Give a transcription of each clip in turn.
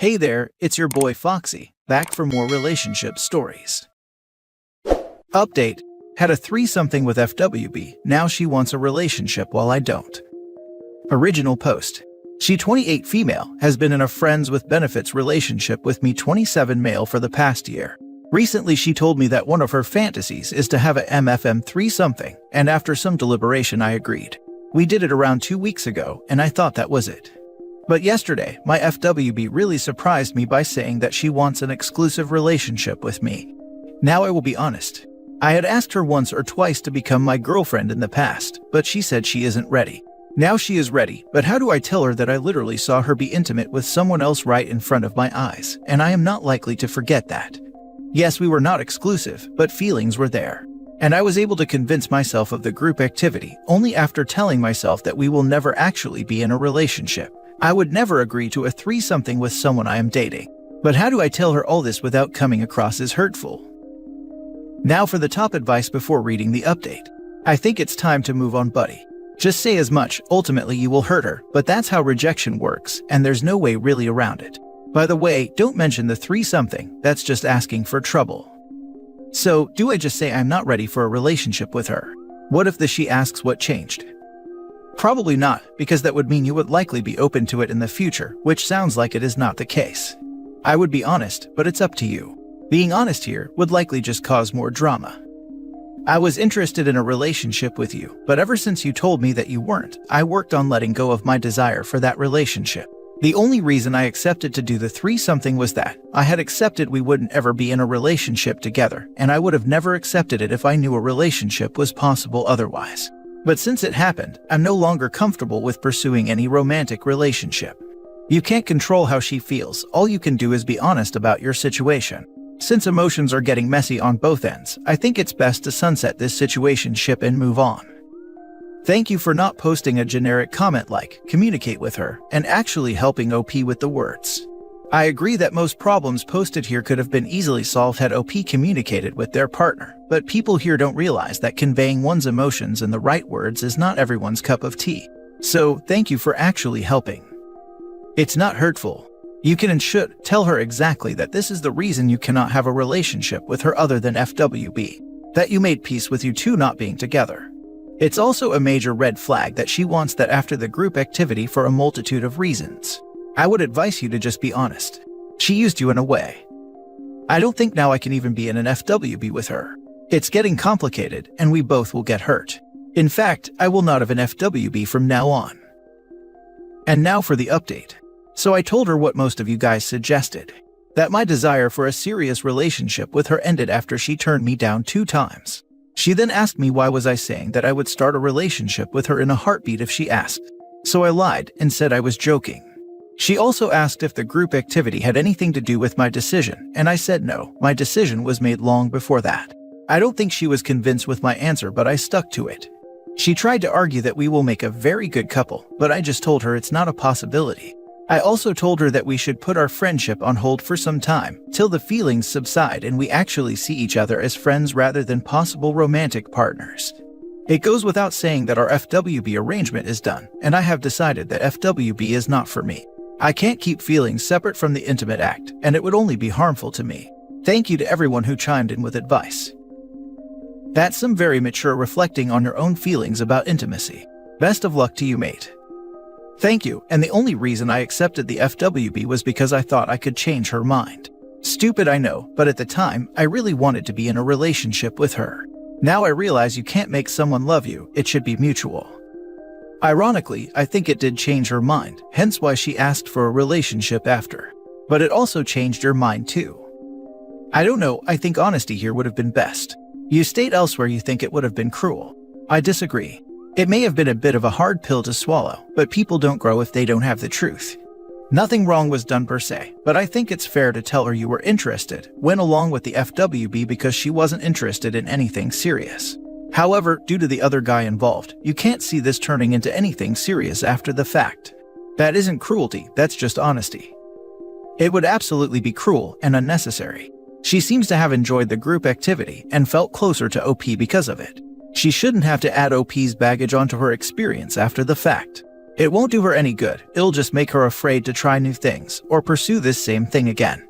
Hey there, it's your boy Foxy, back for more relationship stories. Update. Had a threesomething with FWB, now she wants a relationship while I don't. Original post. She 28 female, has been in a friends with benefits relationship with me 27 male for the past year. Recently she told me that one of her fantasies is to have a MFM threesomething, and after some deliberation I agreed. We did it around 2 weeks ago, and I thought that was it. But yesterday, my FWB really surprised me by saying that she wants an exclusive relationship with me. Now I will be honest. I had asked her once or twice to become my girlfriend in the past, but she said she isn't ready. Now she is ready, but how do I tell her that I literally saw her be intimate with someone else right in front of my eyes, and I am not likely to forget that. Yes, we were not exclusive, but feelings were there. And I was able to convince myself of the group activity only after telling myself that we will never actually be in a relationship. I would never agree to a threesomething with someone I am dating. But how do I tell her all this without coming across as hurtful? Now for the top advice before reading the update. I think it's time to move on, buddy. Just say as much, ultimately you will hurt her, but that's how rejection works, and there's no way really around it. By the way, don't mention the threesomething, that's just asking for trouble. So, do I just say I'm not ready for a relationship with her? What if she asks what changed? Probably not, because that would mean you would likely be open to it in the future, which sounds like it is not the case. I would be honest, but it's up to you. Being honest here would likely just cause more drama. I was interested in a relationship with you, but ever since you told me that you weren't, I worked on letting go of my desire for that relationship. The only reason I accepted to do the threesomething was that I had accepted we wouldn't ever be in a relationship together, and I would have never accepted it if I knew a relationship was possible otherwise. But since it happened, I'm no longer comfortable with pursuing any romantic relationship. You can't control how she feels, all you can do is be honest about your situation. Since emotions are getting messy on both ends, I think it's best to sunset this situationship and move on. Thank you for not posting a generic comment like, communicate with her, and actually helping OP with the words. I agree that most problems posted here could have been easily solved had OP communicated with their partner, but people here don't realize that conveying one's emotions in the right words is not everyone's cup of tea. So, thank you for actually helping. It's not hurtful. You can and should tell her exactly that this is the reason you cannot have a relationship with her other than FWB, that you made peace with you two not being together. It's also a major red flag that she wants that after the group activity for a multitude of reasons. I would advise you to just be honest. She used you in a way. I don't think now I can even be in an FWB with her. It's getting complicated, and we both will get hurt. In fact, I will not have an FWB from now on. And now for the update. So I told her what most of you guys suggested. That my desire for a serious relationship with her ended after she turned me down 2 times. She then asked me why was I saying that I would start a relationship with her in a heartbeat if she asked. So I lied and said I was joking. She also asked if the group activity had anything to do with my decision, and I said no, my decision was made long before that. I don't think she was convinced with my answer, but I stuck to it. She tried to argue that we will make a very good couple, but I just told her it's not a possibility. I also told her that we should put our friendship on hold for some time, till the feelings subside and we actually see each other as friends rather than possible romantic partners. It goes without saying that our FWB arrangement is done, and I have decided that FWB is not for me. I can't keep feelings separate from the intimate act, and it would only be harmful to me. Thank you to everyone who chimed in with advice. That's some very mature reflecting on your own feelings about intimacy. Best of luck to you, mate. Thank you, and the only reason I accepted the FWB was because I thought I could change her mind. Stupid, I know, but at the time, I really wanted to be in a relationship with her. Now I realize you can't make someone love you, it should be mutual. Ironically, I think it did change her mind, hence why she asked for a relationship after. But it also changed your mind too. I don't know, I think honesty here would have been best. You state elsewhere you think it would have been cruel. I disagree. It may have been a bit of a hard pill to swallow, but people don't grow if they don't have the truth. Nothing wrong was done per se, but I think it's fair to tell her you were interested, went along with the FWB because she wasn't interested in anything serious. However, due to the other guy involved, you can't see this turning into anything serious after the fact. That isn't cruelty, that's just honesty. It would absolutely be cruel and unnecessary. She seems to have enjoyed the group activity and felt closer to OP because of it. She shouldn't have to add OP's baggage onto her experience after the fact. It won't do her any good, it'll just make her afraid to try new things or pursue this same thing again.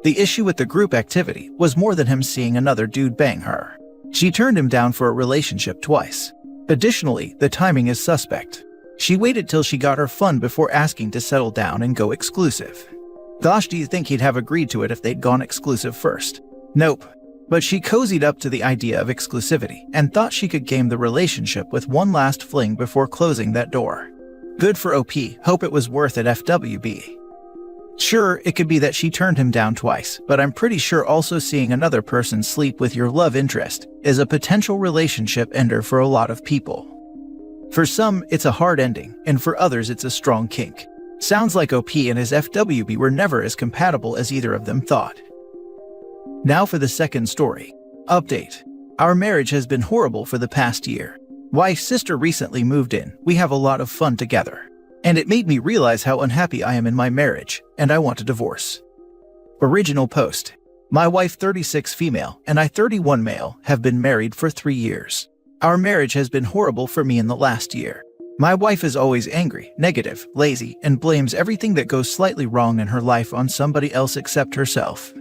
The issue with the group activity was more than him seeing another dude bang her. She turned him down for a relationship twice. Additionally, the timing is suspect. She waited till she got her fun before asking to settle down and go exclusive. Gosh, do you think he'd have agreed to it if they'd gone exclusive first? Nope. But she cozied up to the idea of exclusivity and thought she could game the relationship with one last fling before closing that door. Good for OP, hope it was worth it FWB. Sure, it could be that she turned him down twice, but I'm pretty sure also seeing another person sleep with your love interest is a potential relationship ender for a lot of people. For some, it's a hard ending, and for others it's a strong kink. Sounds like OP and his FWB were never as compatible as either of them thought. Now for the second story. Update. Our marriage has been horrible for the past year. Wife's sister recently moved in, we have a lot of fun together. And it made me realize how unhappy I am in my marriage, and I want a divorce. Original post. My wife 36 female and I 31 male have been married for 3 years. Our marriage has been horrible for me in the last year. My wife is always angry, negative, lazy, and blames everything that goes slightly wrong in her life on somebody else except herself.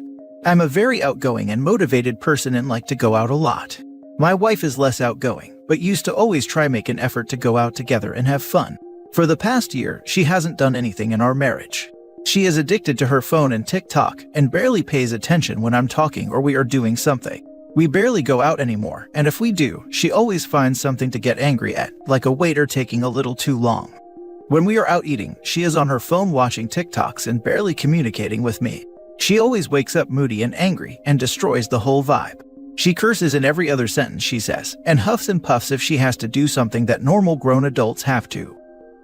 I'm a very outgoing and motivated person and like to go out a lot. My wife is less outgoing, but used to always try make an effort to go out together and have fun. For the past year, she hasn't done anything in our marriage. She is addicted to her phone and TikTok and barely pays attention when I'm talking or we are doing something. We barely go out anymore, and if we do, she always finds something to get angry at, like a waiter taking a little too long. When we are out eating, she is on her phone watching TikToks and barely communicating with me. She always wakes up moody and angry and destroys the whole vibe. She curses in every other sentence she says, and huffs and puffs if she has to do something that normal grown adults have to.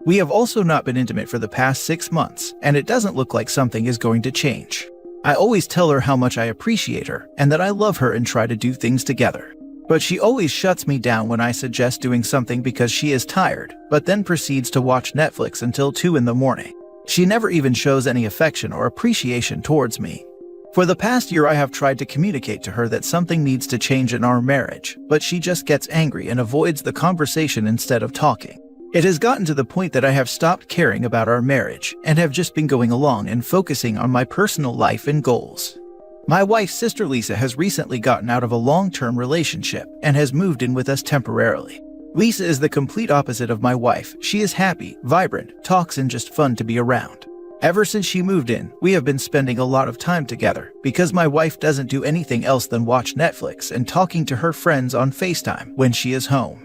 We have also not been intimate for the past 6 months, and it doesn't look like something is going to change. I always tell her how much I appreciate her and that I love her and try to do things together. But she always shuts me down when I suggest doing something because she is tired, but then proceeds to watch Netflix until 2 in the morning. She never even shows any affection or appreciation towards me. For the past year I have tried to communicate to her that something needs to change in our marriage, but she just gets angry and avoids the conversation instead of talking. It has gotten to the point that I have stopped caring about our marriage and have just been going along and focusing on my personal life and goals. My wife's sister Lisa has recently gotten out of a long-term relationship and has moved in with us temporarily. Lisa is the complete opposite of my wife. She is happy, vibrant, talks and just fun to be around. Ever since she moved in, we have been spending a lot of time together because my wife doesn't do anything else than watch Netflix and talking to her friends on FaceTime when she is home.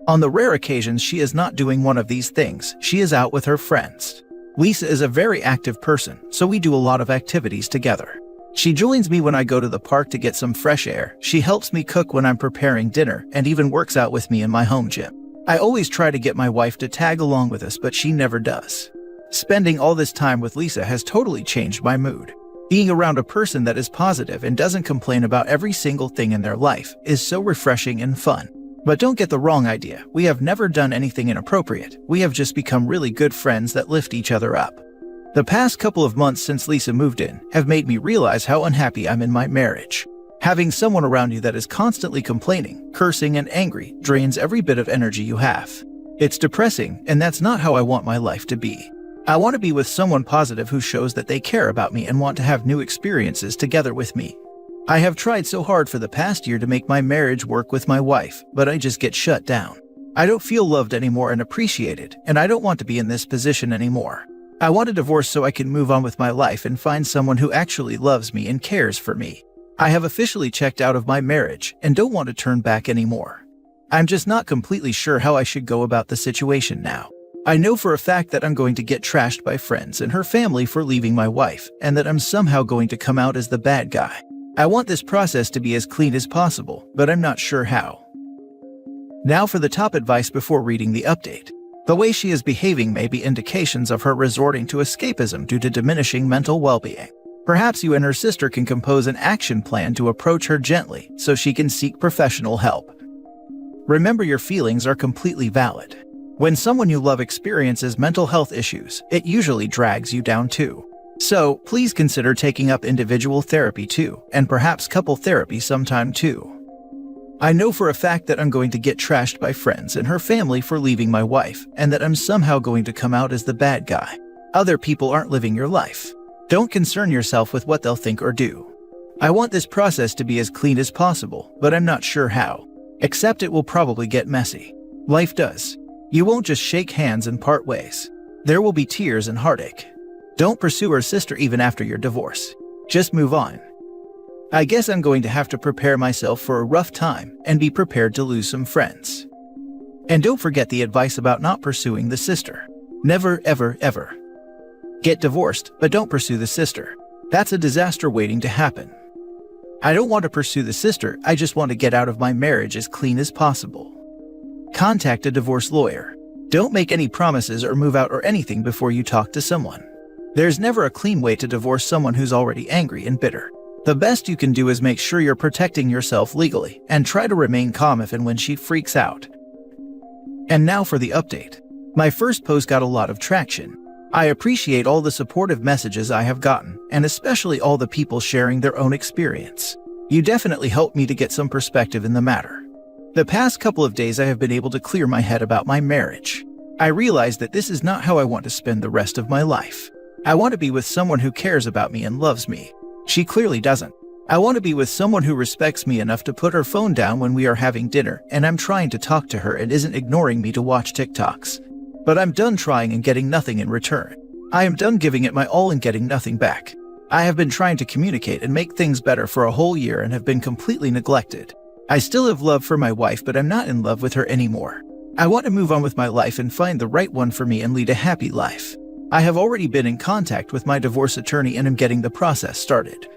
On the rare occasions she is not doing one of these things, she is out with her friends. Lisa is a very active person, so we do a lot of activities together. She joins me when I go to the park to get some fresh air, she helps me cook when I'm preparing dinner, and even works out with me in my home gym. I always try to get my wife to tag along with us, but she never does. Spending all this time with Lisa has totally changed my mood. Being around a person that is positive and doesn't complain about every single thing in their life is so refreshing and fun. But don't get the wrong idea, we have never done anything inappropriate, we have just become really good friends that lift each other up. The past couple of months since Lisa moved in have made me realize how unhappy I'm in my marriage. Having someone around you that is constantly complaining, cursing, and angry drains every bit of energy you have. It's depressing, and that's not how I want my life to be. I want to be with someone positive who shows that they care about me and want to have new experiences together with me. I have tried so hard for the past year to make my marriage work with my wife, but I just get shut down. I don't feel loved anymore and appreciated, and I don't want to be in this position anymore. I want a divorce so I can move on with my life and find someone who actually loves me and cares for me. I have officially checked out of my marriage and don't want to turn back anymore. I'm just not completely sure how I should go about the situation now. I know for a fact that I'm going to get trashed by friends and her family for leaving my wife, and that I'm somehow going to come out as the bad guy. I want this process to be as clean as possible, but I'm not sure how. Now for the top advice before reading the update. The way she is behaving may be indications of her resorting to escapism due to diminishing mental well-being. Perhaps you and her sister can compose an action plan to approach her gently so she can seek professional help. Remember, your feelings are completely valid. When someone you love experiences mental health issues, it usually drags you down too. So, please consider taking up individual therapy too, and perhaps couple therapy sometime too. I know for a fact that I'm going to get trashed by friends and her family for leaving my wife, and that I'm somehow going to come out as the bad guy. Other people aren't living your life. Don't concern yourself with what they'll think or do. I want this process to be as clean as possible, but I'm not sure how. Except it will probably get messy. Life does. You won't just shake hands and part ways. There will be tears and heartache. Don't pursue her sister even after your divorce. Just move on. I guess I'm going to have to prepare myself for a rough time and be prepared to lose some friends. And don't forget the advice about not pursuing the sister. Never, ever, ever. Get divorced, but don't pursue the sister. That's a disaster waiting to happen. I don't want to pursue the sister, I just want to get out of my marriage as clean as possible. Contact a divorce lawyer. Don't make any promises or move out or anything before you talk to someone. There's never a clean way to divorce someone who's already angry and bitter. The best you can do is make sure you're protecting yourself legally and try to remain calm if and when she freaks out. And now for the update. My first post got a lot of traction. I appreciate all the supportive messages I have gotten, and especially all the people sharing their own experience. You definitely helped me to get some perspective in the matter. The past couple of days I have been able to clear my head about my marriage. I realized that this is not how I want to spend the rest of my life. I want to be with someone who cares about me and loves me. She clearly doesn't. I want to be with someone who respects me enough to put her phone down when we are having dinner and I'm trying to talk to her and isn't ignoring me to watch TikToks. But I'm done trying and getting nothing in return. I am done giving it my all and getting nothing back. I have been trying to communicate and make things better for a whole year and have been completely neglected. I still have love for my wife, but I'm not in love with her anymore. I want to move on with my life and find the right one for me and lead a happy life. I have already been in contact with my divorce attorney and am getting the process started.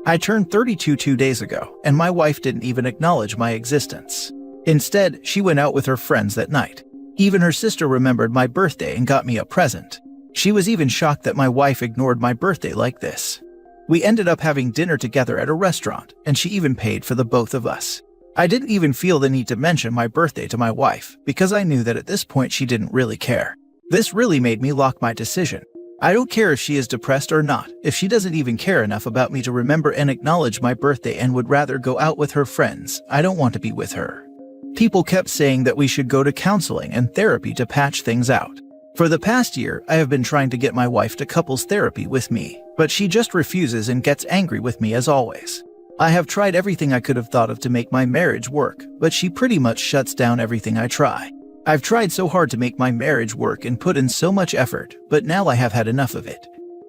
I turned 32 2 days ago, and my wife didn't even acknowledge my existence. Instead, she went out with her friends that night. Even her sister remembered my birthday and got me a present. She was even shocked that my wife ignored my birthday like this. We ended up having dinner together at a restaurant, and she even paid for the both of us. I didn't even feel the need to mention my birthday to my wife, because I knew that at this point she didn't really care. This really made me lock my decision. I don't care if she is depressed or not, if she doesn't even care enough about me to remember and acknowledge my birthday and would rather go out with her friends, I don't want to be with her. People kept saying that we should go to counseling and therapy to patch things out. For the past year, I have been trying to get my wife to couples therapy with me, but she just refuses and gets angry with me as always. I have tried everything I could have thought of to make my marriage work, but she pretty much shuts down everything I try. I've tried so hard to make my marriage work and put in so much effort, but now I have had enough of it.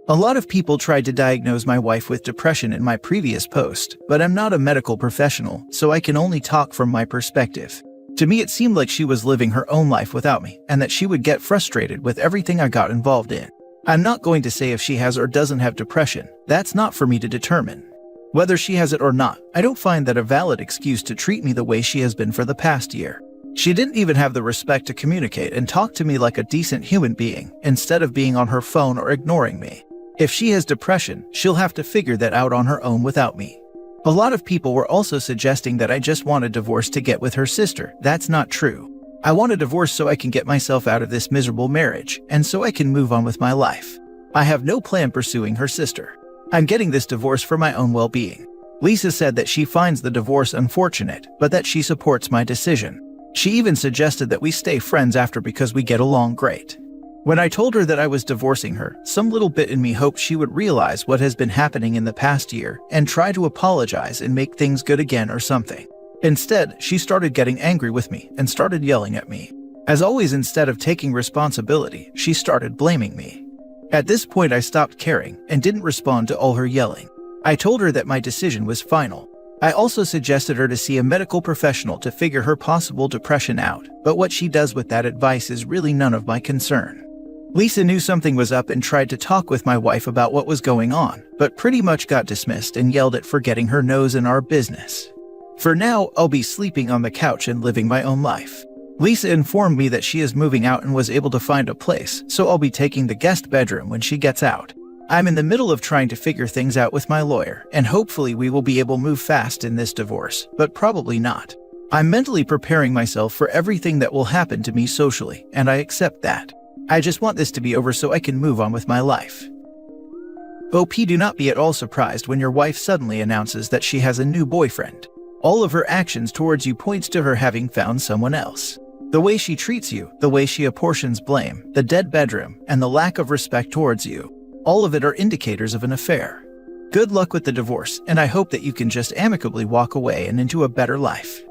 A lot of people tried to diagnose my wife with depression in my previous post, but I'm not a medical professional, so I can only talk from my perspective. To me, it seemed like she was living her own life without me, and that she would get frustrated with everything I got involved in. I'm not going to say if she has or doesn't have depression. That's not for me to determine. Whether she has it or not, I don't find that a valid excuse to treat me the way she has been for the past year. She didn't even have the respect to communicate and talk to me like a decent human being, instead of being on her phone or ignoring me. If she has depression, she'll have to figure that out on her own without me. A lot of people were also suggesting that I just want a divorce to get with her sister. That's not true. I want a divorce so I can get myself out of this miserable marriage, and so I can move on with my life. I have no plan pursuing her sister. I'm getting this divorce for my own well-being. Lisa said that she finds the divorce unfortunate, but that she supports my decision. She even suggested that we stay friends after because we get along great. When I told her that I was divorcing her, some little bit in me hoped she would realize what has been happening in the past year and try to apologize and make things good again or something. Instead, she started getting angry with me and started yelling at me. As always, instead of taking responsibility, she started blaming me. At this point, I stopped caring and didn't respond to all her yelling. I told her that my decision was final. I also suggested her to see a medical professional to figure her possible depression out, but what she does with that advice is really none of my concern. Lisa knew something was up and tried to talk with my wife about what was going on, but pretty much got dismissed and yelled at for getting her nose in our business. For now, I'll be sleeping on the couch and living my own life. Lisa informed me that she is moving out and was able to find a place, so I'll be taking the guest bedroom when she gets out. I'm in the middle of trying to figure things out with my lawyer, and hopefully we will be able to move fast in this divorce, but probably not. I'm mentally preparing myself for everything that will happen to me socially, and I accept that. I just want this to be over so I can move on with my life. OP, do not be at all surprised when your wife suddenly announces that she has a new boyfriend. All of her actions towards you points to her having found someone else. The way she treats you, the way she apportions blame, the dead bedroom, and the lack of respect towards you, all of it are indicators of an affair. Good luck with the divorce, and I hope that you can just amicably walk away and into a better life.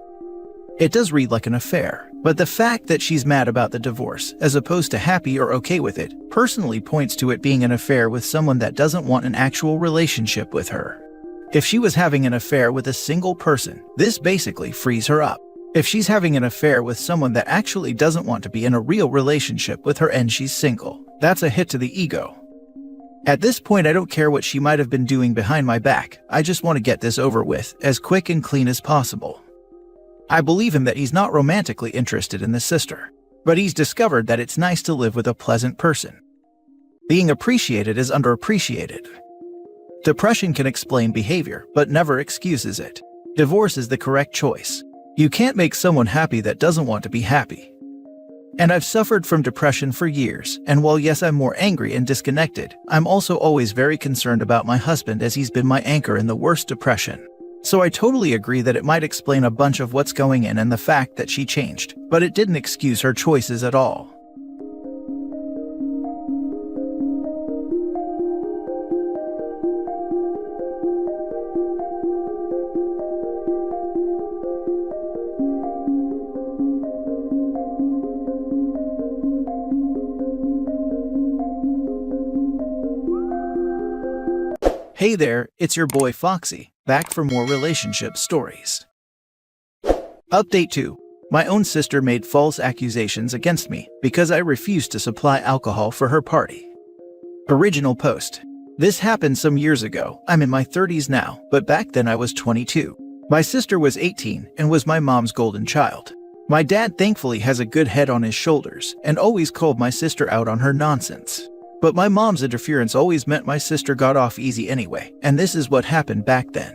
It does read like an affair, but the fact that she's mad about the divorce, as opposed to happy or okay with it, personally points to it being an affair with someone that doesn't want an actual relationship with her. If she was having an affair with a single person, this basically frees her up. If she's having an affair with someone that actually doesn't want to be in a real relationship with her and she's single, that's a hit to the ego. At this point, I don't care what she might have been doing behind my back, I just want to get this over with, as quick and clean as possible. I believe him that he's not romantically interested in the sister, but he's discovered that it's nice to live with a pleasant person. Being appreciated is underappreciated. Depression can explain behavior, but never excuses it. Divorce is the correct choice. You can't make someone happy that doesn't want to be happy. And I've suffered from depression for years, and while yes, I'm more angry and disconnected, I'm also always very concerned about my husband as he's been my anchor in the worst depression. So I totally agree that it might explain a bunch of what's going in and the fact that she changed, but it didn't excuse her choices at all. Hey there, it's your boy Foxy, back for more relationship stories. Update 2. My own sister made false accusations against me because I refused to supply alcohol for her party. Original post. This happened some years ago. I'm in my 30s now, but back then I was 22. My sister was 18 and was my mom's golden child. My dad thankfully has a good head on his shoulders and always called my sister out on her nonsense. But my mom's interference always meant my sister got off easy anyway, and this is what happened back then.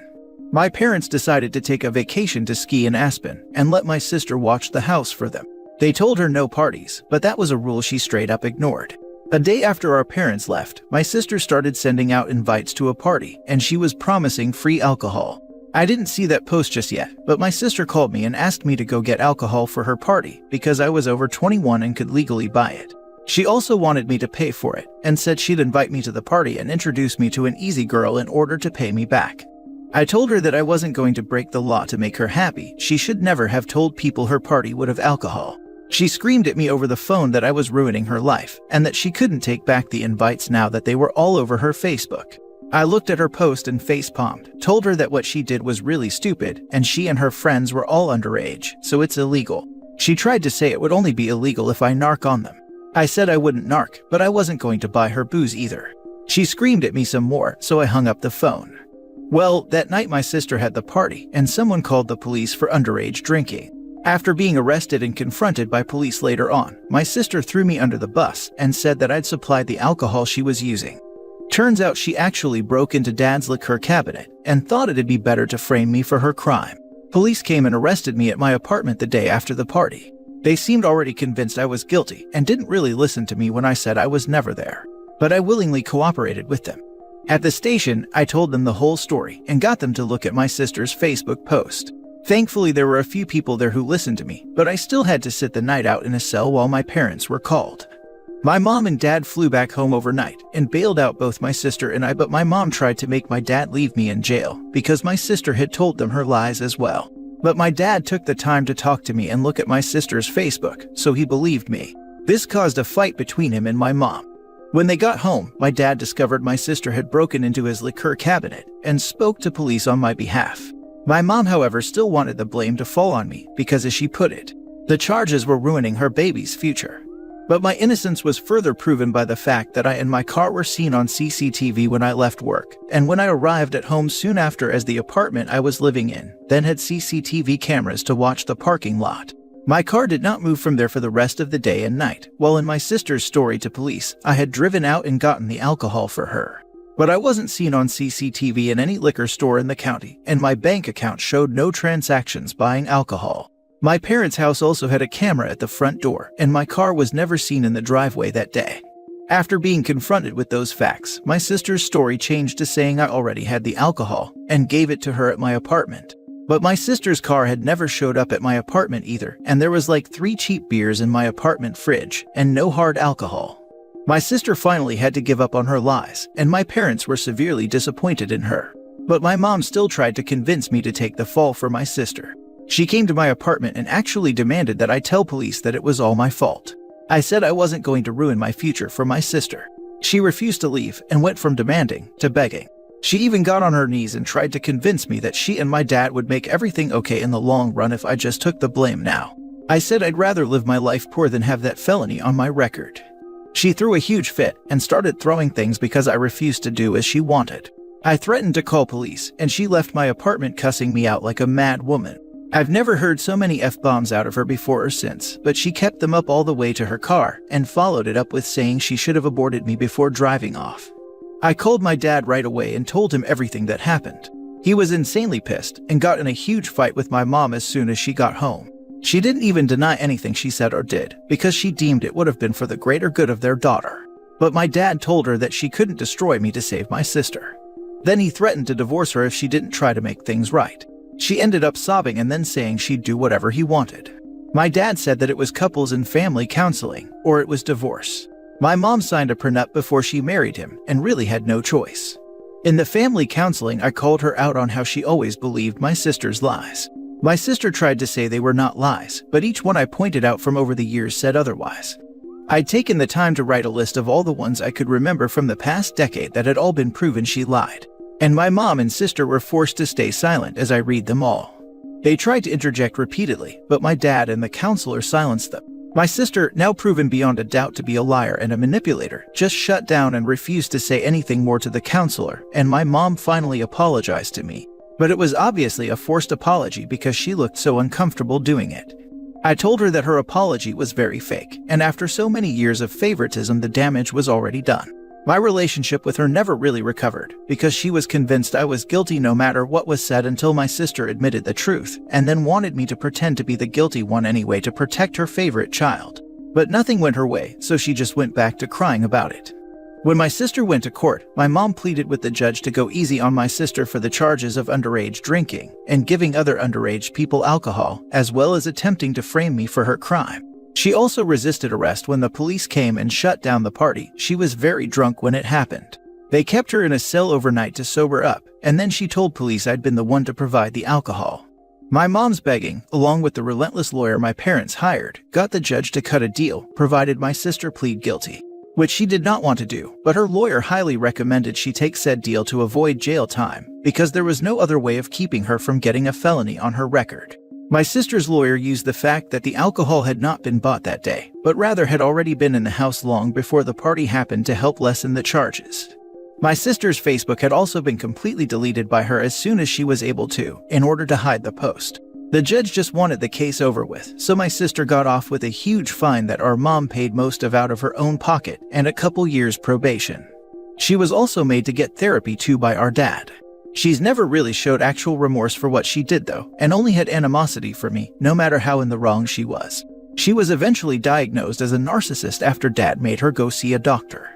My parents decided to take a vacation to ski in Aspen and let my sister watch the house for them. They told her no parties, but that was a rule she straight up ignored. A day after our parents left, my sister started sending out invites to a party, and she was promising free alcohol. I didn't see that post just yet, but my sister called me and asked me to go get alcohol for her party because I was over 21 and could legally buy it. She also wanted me to pay for it, and said she'd invite me to the party and introduce me to an easy girl in order to pay me back. I told her that I wasn't going to break the law to make her happy. She should never have told people her party would have alcohol. She screamed at me over the phone that I was ruining her life, and that she couldn't take back the invites now that they were all over her Facebook. I looked at her post and face-palmed, told her that what she did was really stupid, and she and her friends were all underage, so it's illegal. She tried to say it would only be illegal if I narc on them. I said I wouldn't narc, but I wasn't going to buy her booze either. She screamed at me some more, so I hung up the phone. Well, that night my sister had the party, and someone called the police for underage drinking. After being arrested and confronted by police later on, my sister threw me under the bus and said that I'd supplied the alcohol she was using. Turns out she actually broke into Dad's liquor cabinet and thought it'd be better to frame me for her crime. Police came and arrested me at my apartment the day after the party. They seemed already convinced I was guilty and didn't really listen to me when I said I was never there. But I willingly cooperated with them. At the station, I told them the whole story and got them to look at my sister's Facebook post. Thankfully, there were a few people there who listened to me, but I still had to sit the night out in a cell while my parents were called. My mom and dad flew back home overnight and bailed out both my sister and I, but my mom tried to make my dad leave me in jail because my sister had told them her lies as well. But my dad took the time to talk to me and look at my sister's Facebook, so he believed me. This caused a fight between him and my mom. When they got home, my dad discovered my sister had broken into his liquor cabinet and spoke to police on my behalf. My mom, however, still wanted the blame to fall on me because, as she put it, the charges were ruining her baby's future. But my innocence was further proven by the fact that I and my car were seen on CCTV when I left work, and when I arrived at home soon after, as the apartment I was living in then had CCTV cameras to watch the parking lot. My car did not move from there for the rest of the day and night, while in my sister's story to police, I had driven out and gotten the alcohol for her. But I wasn't seen on CCTV in any liquor store in the county, and my bank account showed no transactions buying alcohol. My parents' house also had a camera at the front door, and my car was never seen in the driveway that day. After being confronted with those facts, my sister's story changed to saying I already had the alcohol and gave it to her at my apartment. But my sister's car had never showed up at my apartment either, and there was like 3 cheap beers in my apartment fridge, and no hard alcohol. My sister finally had to give up on her lies, and my parents were severely disappointed in her. But my mom still tried to convince me to take the fall for my sister. She came to my apartment and actually demanded that I tell police that it was all my fault. I said I wasn't going to ruin my future for my sister. She refused to leave and went from demanding to begging. She even got on her knees and tried to convince me that she and my dad would make everything okay in the long run if I just took the blame now. I said I'd rather live my life poor than have that felony on my record. She threw a huge fit and started throwing things because I refused to do as she wanted. I threatened to call police, and she left my apartment cussing me out like a mad woman. I've never heard so many F-bombs out of her before or since, but she kept them up all the way to her car and followed it up with saying she should have aborted me before driving off. I called my dad right away and told him everything that happened. He was insanely pissed and got in a huge fight with my mom as soon as she got home. She didn't even deny anything she said or did because she deemed it would have been for the greater good of their daughter. But my dad told her that she couldn't destroy me to save my sister. Then he threatened to divorce her if she didn't try to make things right. She ended up sobbing and then saying she'd do whatever he wanted. My dad said that it was couples and family counseling, or it was divorce. My mom signed a prenup before she married him and really had no choice. In the family counseling, I called her out on how she always believed my sister's lies. My sister tried to say they were not lies, but each one I pointed out from over the years said otherwise. I'd taken the time to write a list of all the ones I could remember from the past decade that had all been proven she lied. And my mom and sister were forced to stay silent as I read them all. They tried to interject repeatedly, but my dad and the counselor silenced them. My sister, now proven beyond a doubt to be a liar and a manipulator, just shut down and refused to say anything more to the counselor, and my mom finally apologized to me. But it was obviously a forced apology because she looked so uncomfortable doing it. I told her that her apology was very fake, and after so many years of favoritism, the damage was already done. My relationship with her never really recovered because she was convinced I was guilty no matter what was said until my sister admitted the truth and then wanted me to pretend to be the guilty one anyway to protect her favorite child. But nothing went her way, so she just went back to crying about it. When my sister went to court, my mom pleaded with the judge to go easy on my sister for the charges of underage drinking and giving other underage people alcohol, as well as attempting to frame me for her crime. She also resisted arrest when the police came and shut down the party. She was very drunk when it happened. They kept her in a cell overnight to sober up, and then she told police I'd been the one to provide the alcohol. My mom's begging, along with the relentless lawyer my parents hired, got the judge to cut a deal, provided my sister plead guilty, which she did not want to do, but her lawyer highly recommended she take said deal to avoid jail time, because there was no other way of keeping her from getting a felony on her record. My sister's lawyer used the fact that the alcohol had not been bought that day, but rather had already been in the house long before the party happened to help lessen the charges. My sister's Facebook had also been completely deleted by her as soon as she was able to, in order to hide the post. The judge just wanted the case over with, so my sister got off with a huge fine that our mom paid most of out of her own pocket and a couple years probation. She was also made to get therapy too by our dad. She's never really showed actual remorse for what she did though, and only had animosity for me, no matter how in the wrong she was. She was eventually diagnosed as a narcissist after dad made her go see a doctor.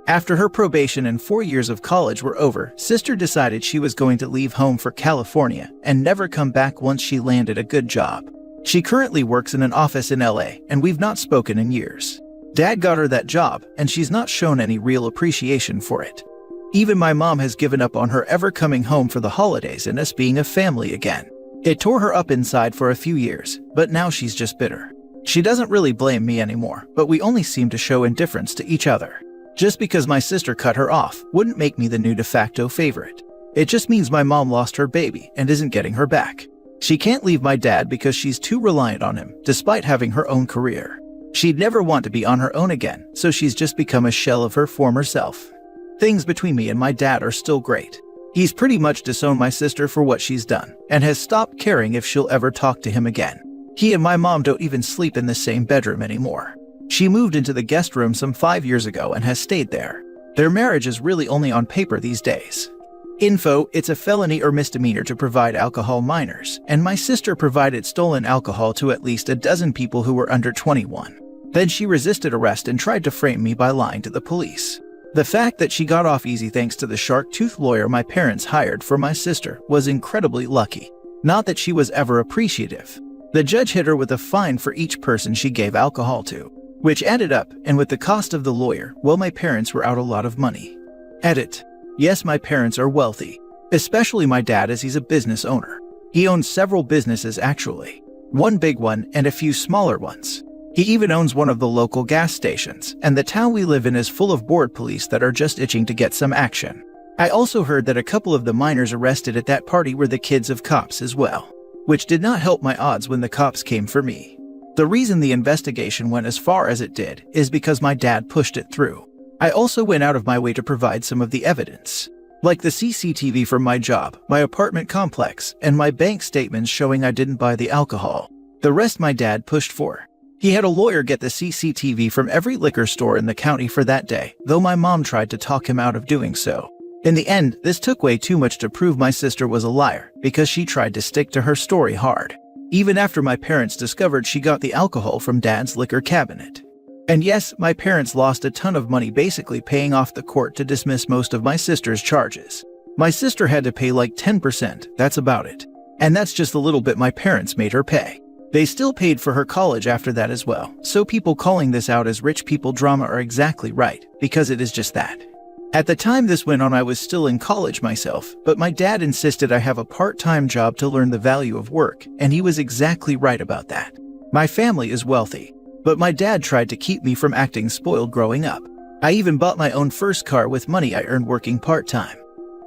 After her probation and 4 years of college were over, sister decided she was going to leave home for California and never come back once she landed a good job. She currently works in an office in LA, and we've not spoken in years. Dad got her that job, and she's not shown any real appreciation for it. Even my mom has given up on her ever coming home for the holidays and us being a family again. It tore her up inside for a few years, but now she's just bitter. She doesn't really blame me anymore, but we only seem to show indifference to each other. Just because my sister cut her off wouldn't make me the new de facto favorite. It just means my mom lost her baby and isn't getting her back. She can't leave my dad because she's too reliant on him, despite having her own career. She'd never want to be on her own again, so she's just become a shell of her former self. Things between me and my dad are still great. He's pretty much disowned my sister for what she's done, and has stopped caring if she'll ever talk to him again. He and my mom don't even sleep in the same bedroom anymore. She moved into the guest room some 5 years ago and has stayed there. Their marriage is really only on paper these days. Info: it's a felony or misdemeanor to provide alcohol minors, and my sister provided stolen alcohol to at least a dozen people who were under 21. Then she resisted arrest and tried to frame me by lying to the police. The fact that she got off easy thanks to the shark-toothed lawyer my parents hired for my sister was incredibly lucky. Not that she was ever appreciative. The judge hit her with a fine for each person she gave alcohol to, which added up, and with the cost of the lawyer, well, my parents were out a lot of money. Edit. Yes, my parents are wealthy, especially my dad, as he's a business owner. He owns several businesses actually, one big one and a few smaller ones. He even owns one of the local gas stations, and the town we live in is full of bored police that are just itching to get some action. I also heard that a couple of the minors arrested at that party were the kids of cops as well, which did not help my odds when the cops came for me. The reason the investigation went as far as it did is because my dad pushed it through. I also went out of my way to provide some of the evidence, like the CCTV from my job, my apartment complex, and my bank statements showing I didn't buy the alcohol. The rest my dad pushed for. He had a lawyer get the CCTV from every liquor store in the county for that day, though my mom tried to talk him out of doing so. In the end, this took way too much to prove my sister was a liar, because she tried to stick to her story hard, even after my parents discovered she got the alcohol from Dad's liquor cabinet. And yes, my parents lost a ton of money basically paying off the court to dismiss most of my sister's charges. My sister had to pay like 10%, that's about it. And that's just a little bit my parents made her pay. They still paid for her college after that as well, so people calling this out as rich people drama are exactly right, because it is just that. At the time this went on, I was still in college myself, but my dad insisted I have a part-time job to learn the value of work, and he was exactly right about that. My family is wealthy, but my dad tried to keep me from acting spoiled growing up. I even bought my own first car with money I earned working part-time.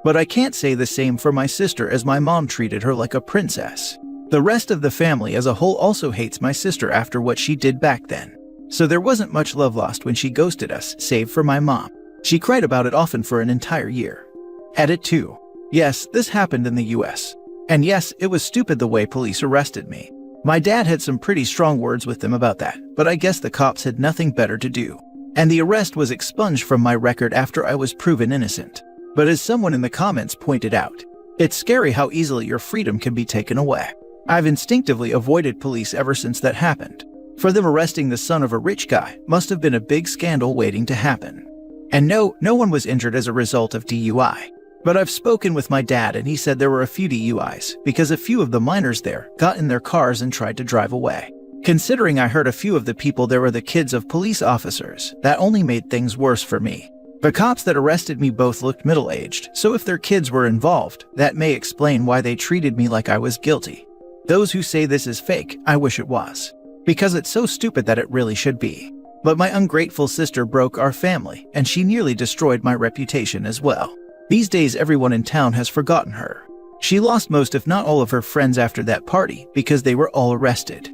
But I can't say the same for my sister, as my mom treated her like a princess. The rest of the family as a whole also hates my sister after what she did back then. So there wasn't much love lost when she ghosted us, save for my mom. She cried about it often for an entire year. Edit 2. Yes, this happened in the US. And yes, it was stupid the way police arrested me. My dad had some pretty strong words with them about that, but I guess the cops had nothing better to do. And the arrest was expunged from my record after I was proven innocent. But as someone in the comments pointed out, it's scary how easily your freedom can be taken away. I've instinctively avoided police ever since that happened. For them arresting the son of a rich guy must have been a big scandal waiting to happen. And no one was injured as a result of DUI. But I've spoken with my dad and he said there were a few DUIs because a few of the minors there got in their cars and tried to drive away. Considering I heard a few of the people there were the kids of police officers, that only made things worse for me. The cops that arrested me both looked middle-aged, so if their kids were involved, that may explain why they treated me like I was guilty. Those who say this is fake, I wish it was, because it's so stupid that it really should be. But my ungrateful sister broke our family, and she nearly destroyed my reputation as well. These days everyone in town has forgotten her. She lost most if not all of her friends after that party because they were all arrested.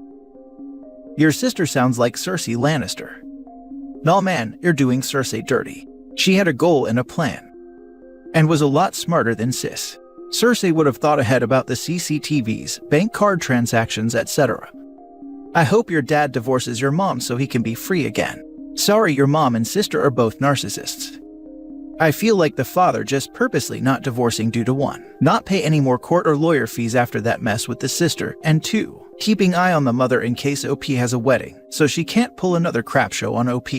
Your sister sounds like Cersei Lannister. Nah man, you're doing Cersei dirty. She had a goal and a plan, and was a lot smarter than Sis. Cersei would have thought ahead about the CCTVs, bank card transactions, etc. I hope your dad divorces your mom so he can be free again. Sorry, your mom and sister are both narcissists. I feel like the father just purposely not divorcing due to 1, not pay any more court or lawyer fees after that mess with the sister, and 2, keeping eye on the mother in case OP has a wedding, so she can't pull another crap show on OP.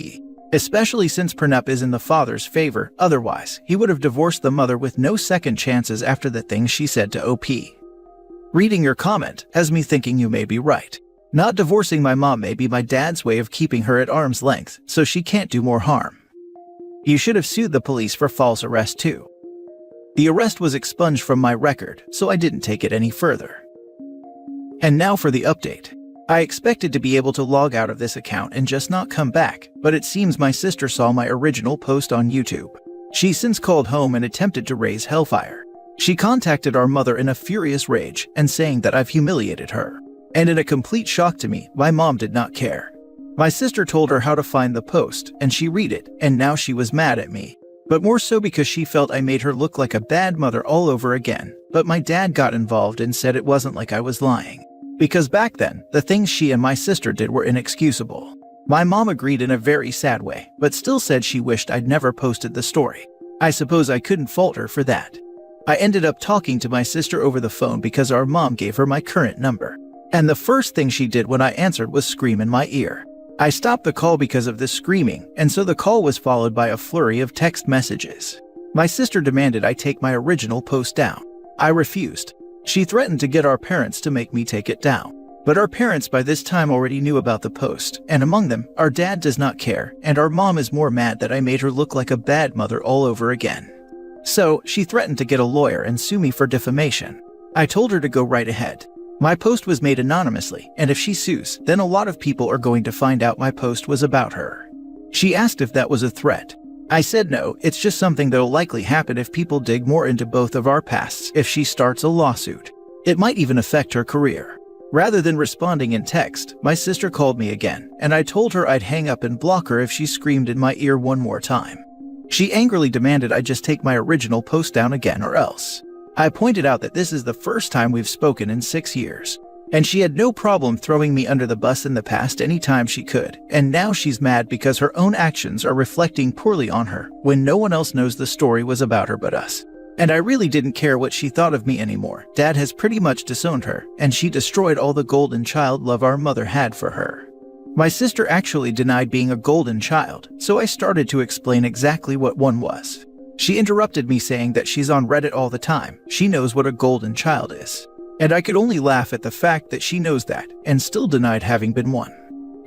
Especially since prenup is in the father's favor, otherwise, he would have divorced the mother with no second chances after the things she said to OP. Reading your comment has me thinking you may be right. Not divorcing my mom may be my dad's way of keeping her at arm's length, so she can't do more harm. You should have sued the police for false arrest too. The arrest was expunged from my record, so I didn't take it any further. And now for the update. I expected to be able to log out of this account and just not come back, but it seems my sister saw my original post on YouTube. She's since called home and attempted to raise hellfire. She contacted our mother in a furious rage and saying that I've humiliated her. And in a complete shock to me, my mom did not care. My sister told her how to find the post, and she read it, and now she was mad at me. But more so because she felt I made her look like a bad mother all over again. But my dad got involved and said it wasn't like I was lying. Because back then, the things she and my sister did were inexcusable. My mom agreed in a very sad way, but still said she wished I'd never posted the story. I suppose I couldn't fault her for that. I ended up talking to my sister over the phone because our mom gave her my current number. And the first thing she did when I answered was scream in my ear. I stopped the call because of the screaming, and so the call was followed by a flurry of text messages. My sister demanded I take my original post down. I refused. She threatened to get our parents to make me take it down. But our parents by this time already knew about the post, and among them, our dad does not care, and our mom is more mad that I made her look like a bad mother all over again. So, she threatened to get a lawyer and sue me for defamation. I told her to go right ahead. My post was made anonymously, and if she sues, then a lot of people are going to find out my post was about her. She asked if that was a threat. I said no, it's just something that'll likely happen if people dig more into both of our pasts if she starts a lawsuit. It might even affect her career. Rather than responding in text, my sister called me again, and I told her I'd hang up and block her if she screamed in my ear one more time. She angrily demanded I just take my original post down again or else. I pointed out that this is the first time we've spoken in 6 years, and she had no problem throwing me under the bus in the past anytime she could, and now she's mad because her own actions are reflecting poorly on her when no one else knows the story was about her but us. And I really didn't care what she thought of me anymore. Dad has pretty much disowned her, and she destroyed all the golden child love our mother had for her. My sister actually denied being a golden child, so I started to explain exactly what one was. She interrupted me saying that she's on Reddit all the time, she knows what a golden child is. And I could only laugh at the fact that she knows that, and still denied having been one.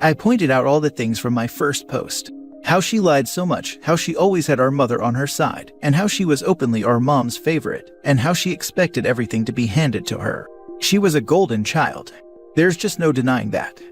I pointed out all the things from my first post. How she lied so much, how she always had our mother on her side, and how she was openly our mom's favorite, and how she expected everything to be handed to her. She was a golden child. There's just no denying that.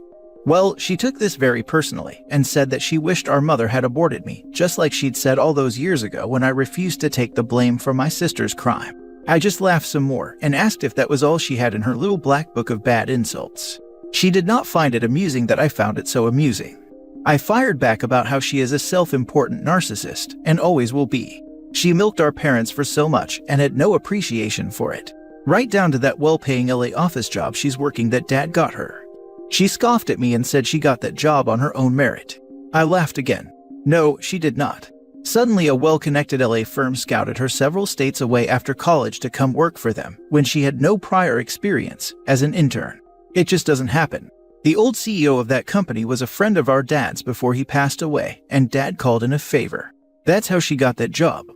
Well, she took this very personally, and said that she wished our mother had aborted me, just like she'd said all those years ago when I refused to take the blame for my sister's crime. I just laughed some more, and asked if that was all she had in her little black book of bad insults. She did not find it amusing that I found it so amusing. I fired back about how she is a self-important narcissist, and always will be. She milked our parents for so much, and had no appreciation for it. Right down to that well-paying LA office job she's working that Dad got her. She scoffed at me and said she got that job on her own merit. I laughed again. No, she did not. Suddenly a well-connected LA firm scouted her several states away after college to come work for them, when she had no prior experience as an intern. It just doesn't happen. The old CEO of that company was a friend of our dad's before he passed away, and Dad called in a favor. That's how she got that job.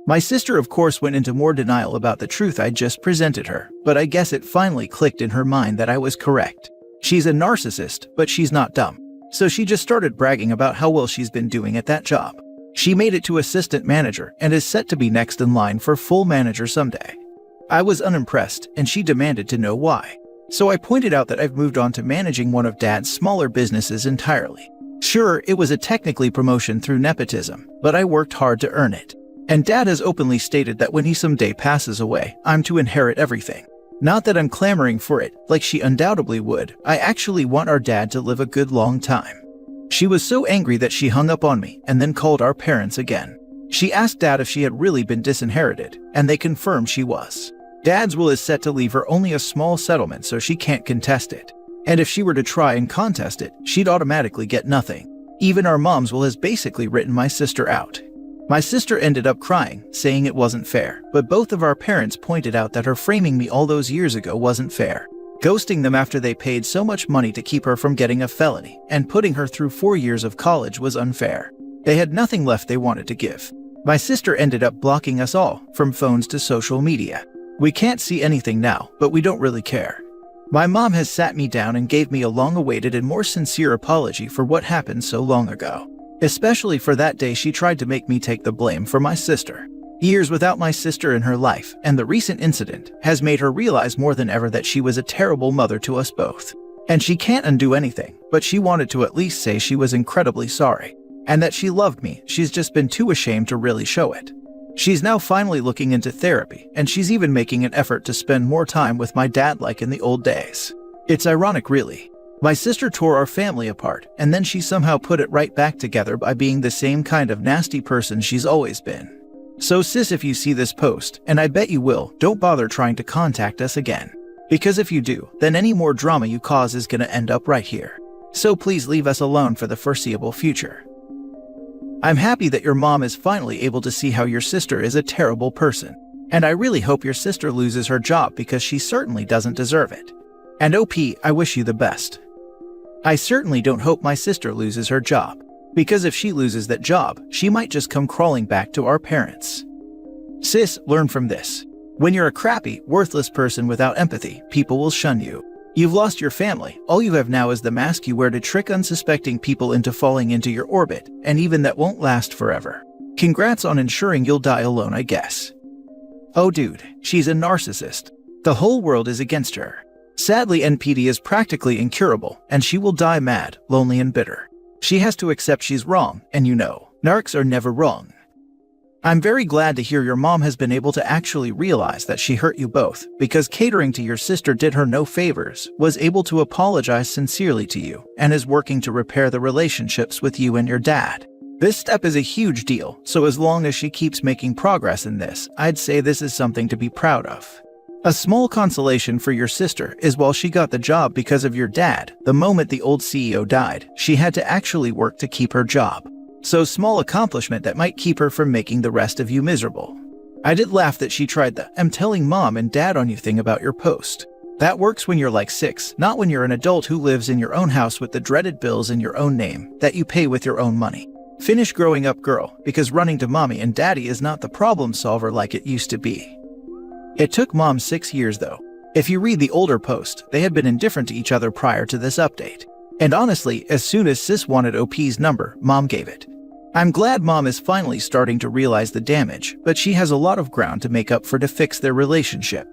My sister of course went into more denial about the truth I just presented her, but I guess it finally clicked in her mind that I was correct. She's a narcissist, but she's not dumb. So she just started bragging about how well she's been doing at that job. She made it to assistant manager and is set to be next in line for full manager someday. I was unimpressed, and she demanded to know why. So I pointed out that I've moved on to managing one of Dad's smaller businesses entirely. Sure, it was a technically promotion through nepotism, but I worked hard to earn it. And Dad has openly stated that when he someday passes away, I'm to inherit everything. Not that I'm clamoring for it, like she undoubtedly would. I actually want our dad to live a good long time. She was so angry that she hung up on me and then called our parents again. She asked Dad if she had really been disinherited, and they confirmed she was. Dad's will is set to leave her only a small settlement so she can't contest it. And if she were to try and contest it, she'd automatically get nothing. Even our mom's will has basically written my sister out. My sister ended up crying, saying it wasn't fair, but both of our parents pointed out that her framing me all those years ago wasn't fair. Ghosting them after they paid so much money to keep her from getting a felony, and putting her through 4 years of college was unfair. They had nothing left they wanted to give. My sister ended up blocking us all, from phones to social media. We can't see anything now, but we don't really care. My mom has sat me down and gave me a long-awaited and more sincere apology for what happened so long ago. Especially for that day she tried to make me take the blame for my sister. Years without my sister in her life, and the recent incident, has made her realize more than ever that she was a terrible mother to us both. And she can't undo anything, but she wanted to at least say she was incredibly sorry. And that she loved me, she's just been too ashamed to really show it. She's now finally looking into therapy, and she's even making an effort to spend more time with my dad like in the old days. It's ironic really. My sister tore our family apart, and then she somehow put it right back together by being the same kind of nasty person she's always been. So sis, if you see this post, and I bet you will, don't bother trying to contact us again. Because if you do, then any more drama you cause is gonna end up right here. So please leave us alone for the foreseeable future. I'm happy that your mom is finally able to see how your sister is a terrible person. And I really hope your sister loses her job because she certainly doesn't deserve it. And OP, I wish you the best. I certainly don't hope my sister loses her job. Because if she loses that job, she might just come crawling back to our parents. Sis, learn from this. When you're a crappy, worthless person without empathy, people will shun you. You've lost your family. All you have now is the mask you wear to trick unsuspecting people into falling into your orbit, and even that won't last forever. Congrats on ensuring you'll die alone, I guess. Oh dude, she's a narcissist. The whole world is against her. Sadly, NPD is practically incurable, and she will die mad, lonely, and bitter. She has to accept she's wrong, and you know, narcs are never wrong. I'm very glad to hear your mom has been able to actually realize that she hurt you both, because catering to your sister did her no favors, was able to apologize sincerely to you, and is working to repair the relationships with you and your dad. This step is a huge deal, so as long as she keeps making progress in this, I'd say this is something to be proud of. A small consolation for your sister is while she got the job because of your dad, the moment the old CEO died, she had to actually work to keep her job. So small accomplishment that might keep her from making the rest of you miserable. I did laugh that she tried the "I'm telling mom and dad on you" thing about your post. That works when you're like 6, not when you're an adult who lives in your own house with the dreaded bills in your own name that you pay with your own money. Finish growing up, girl, because running to mommy and daddy is not the problem solver like it used to be. It took mom 6 years though. If you read the older post, they had been indifferent to each other prior to this update. And honestly, as soon as sis wanted OP's number, mom gave it. I'm glad mom is finally starting to realize the damage, but she has a lot of ground to make up for to fix their relationship.